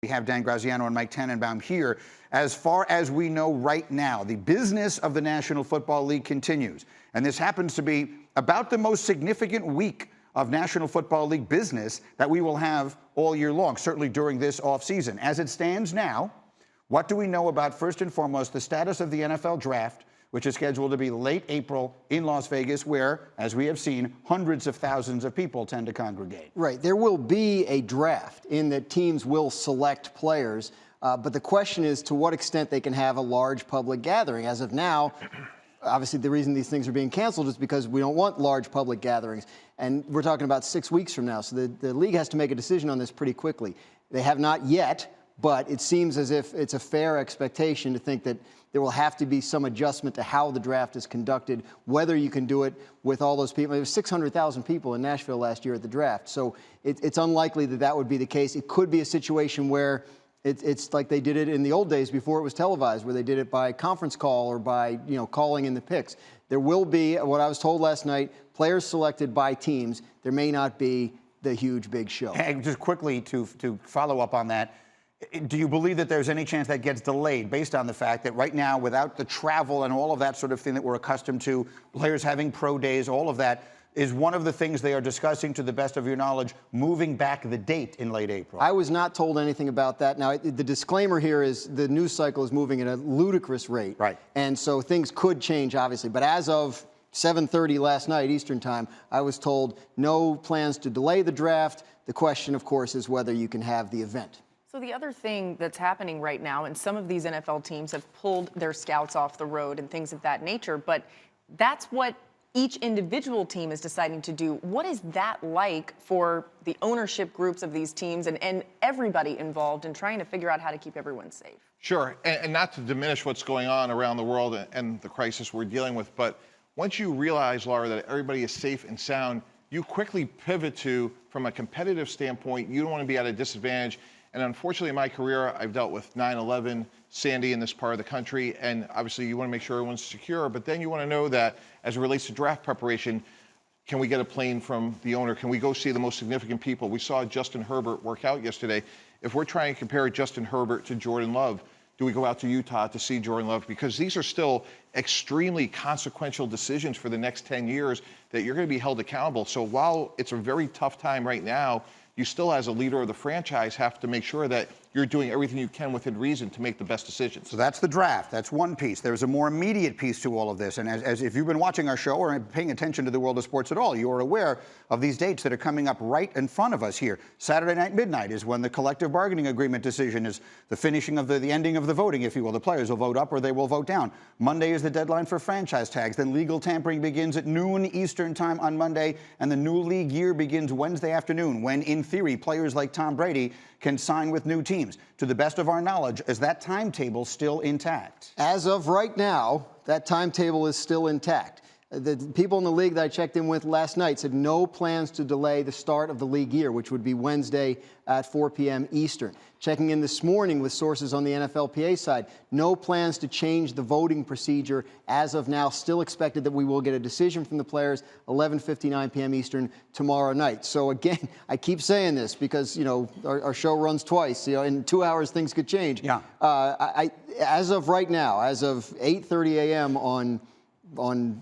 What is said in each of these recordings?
We have Dan Graziano and Mike Tannenbaum here. As far as we know right now, the business of the National Football League continues. And this happens to be about the most significant week of National Football League business that we will have all year long, certainly during this offseason. As it stands now, what do we know about, first and foremost, the status of the NFL draft, which is scheduled to be late April in Las Vegas, where, as we have seen, hundreds of thousands of people tend to congregate. Right. There will be a draft in that teams will select players, but the question is to what extent they can have a large public gathering. As of now, obviously the reason these things are being canceled is because we don't want large public gatherings. And we're talking about 6 weeks from now, so the league has to make a decision on this pretty quickly. They have not yet, but it seems as if it's a fair expectation to think that there will have to be some adjustment to how the draft is conducted, whether you can do it with all those people. There were 600,000 people in Nashville last year at the draft, so it's unlikely that that would be the case. It could be a situation where it's like they did it in the old days before it was televised, where they did it by conference call or by calling in the picks. There will be, what I was told last night, players selected by teams. There may not be the huge big show. And just quickly to follow up on that, do you believe that there's any chance that gets delayed based on the fact that right now, without the travel and all of that sort of thing that we're accustomed to, players having pro days, all of that, is one of the things they are discussing, to the best of your knowledge, moving back the date in late April? I was not told anything about that. Now, the disclaimer here is the news cycle is moving at a ludicrous rate. Right. And so things could change, obviously. But as of 7:30 last night, Eastern time, I was told no plans to delay the draft. The question, of course, is whether you can have the event. So the other thing that's happening right now, and some of these NFL teams have pulled their scouts off the road and things of that nature, but that's what each individual team is deciding to do. What is that like for the ownership groups of these teams and everybody involved in trying to figure out how to keep everyone safe? Sure, and not to diminish what's going on around the world and the crisis we're dealing with, but once you realize, Laura, that everybody is safe and sound, you quickly pivot to, from a competitive standpoint, you don't want to be at a disadvantage. And unfortunately, in my career, I've dealt with 9/11, Sandy in this part of the country, and obviously you want to make sure everyone's secure, but then you want to know that as it relates to draft preparation, can we get a plane from the owner? Can we go see the most significant people? We saw Justin Herbert work out yesterday. If we're trying to compare Justin Herbert to Jordan Love, do we go out to Utah to see Jordan Love? Because these are still extremely consequential decisions for the next 10 years that you're going to be held accountable. So while it's a very tough time right now, you still, as a leader of the franchise, have to make sure that you're doing everything you can within reason to make the best decisions. So that's the draft. That's one piece. There's a more immediate piece to all of this. And as if you've been watching our show or paying attention to the world of sports at all, you are aware of these dates that are coming up right in front of us here. Saturday night midnight is when the collective bargaining agreement decision is the finishing of the ending of the voting, if you will. The players will vote up or they will vote down. Monday is the deadline for franchise tags. Then legal tampering begins at noon Eastern time on Monday, and the new league year begins Wednesday afternoon, when, in theory, players like Tom Brady can sign with new teams. To the best of our knowledge, is that timetable still intact? As of right now, that timetable is still intact. The people in the league that I checked in with last night said no plans to delay the start of the league year, which would be Wednesday at 4 p.m. Eastern. Checking in this morning with sources on the NFLPA side, no plans to change the voting procedure as of now. Still expected that we will get a decision from the players 11:59 p.m. Eastern tomorrow night. So again, I keep saying this because our show runs twice. In 2 hours things could change. Yeah. As of right now, as of 8:30 a.m. on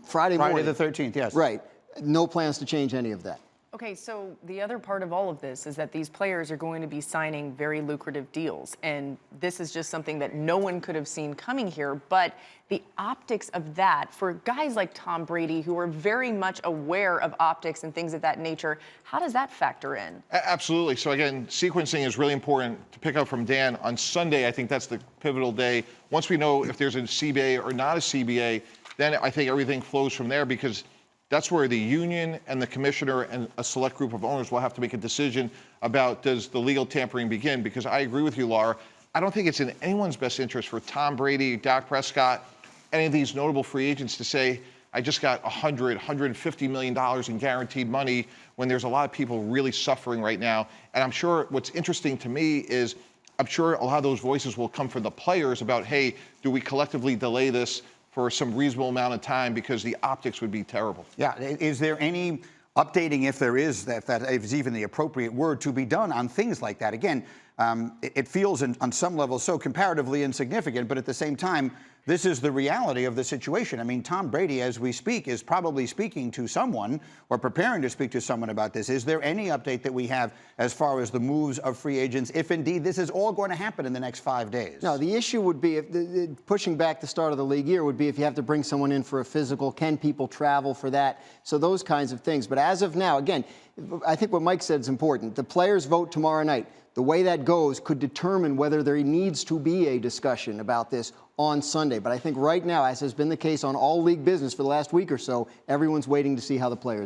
Friday morning. Friday the 13th, yes. Right. No plans to change any of that. Okay, so the other part of all of this is that these players are going to be signing very lucrative deals, and this is just something that no one could have seen coming here, but the optics of that for guys like Tom Brady, who are very much aware of optics and things of that nature, how does that factor in? Absolutely. So again, sequencing is really important. To pick up from Dan, on Sunday, I think that's the pivotal day. Once we know if there's a CBA or not a CBA, then I think everything flows from there, because that's where the union and the commissioner and a select group of owners will have to make a decision about, does the legal tampering begin? Because I agree with you, Laura. I don't think it's in anyone's best interest for Tom Brady, Dak Prescott, any of these notable free agents to say, I just got $150 million in guaranteed money, when there's a lot of people really suffering right now. And I'm sure what's interesting to me is, I'm sure a lot of those voices will come from the players about, hey, do we collectively delay this for some reasonable amount of time, because the optics would be terrible. Yeah. Is there any updating, if there is, that is even the appropriate word, to be done on things like that? Again, it feels on some level so comparatively insignificant, but at the same time, this is the reality of the situation. I mean, Tom Brady, as we speak, is probably speaking to someone or preparing to speak to someone about this. Is there any update that we have as far as the moves of free agents, if indeed this is all going to happen in the next 5 days? No, the issue would be, pushing back the start of the league year, would be if you have to bring someone in for a physical, can people travel for that? So those kinds of things. But as of now, again, I think what Mike said is important. The players vote tomorrow night. The way that goes could determine whether there needs to be a discussion about this on Sunday. But I think right now, as has been the case on all league business for the last week or so, everyone's waiting to see how the players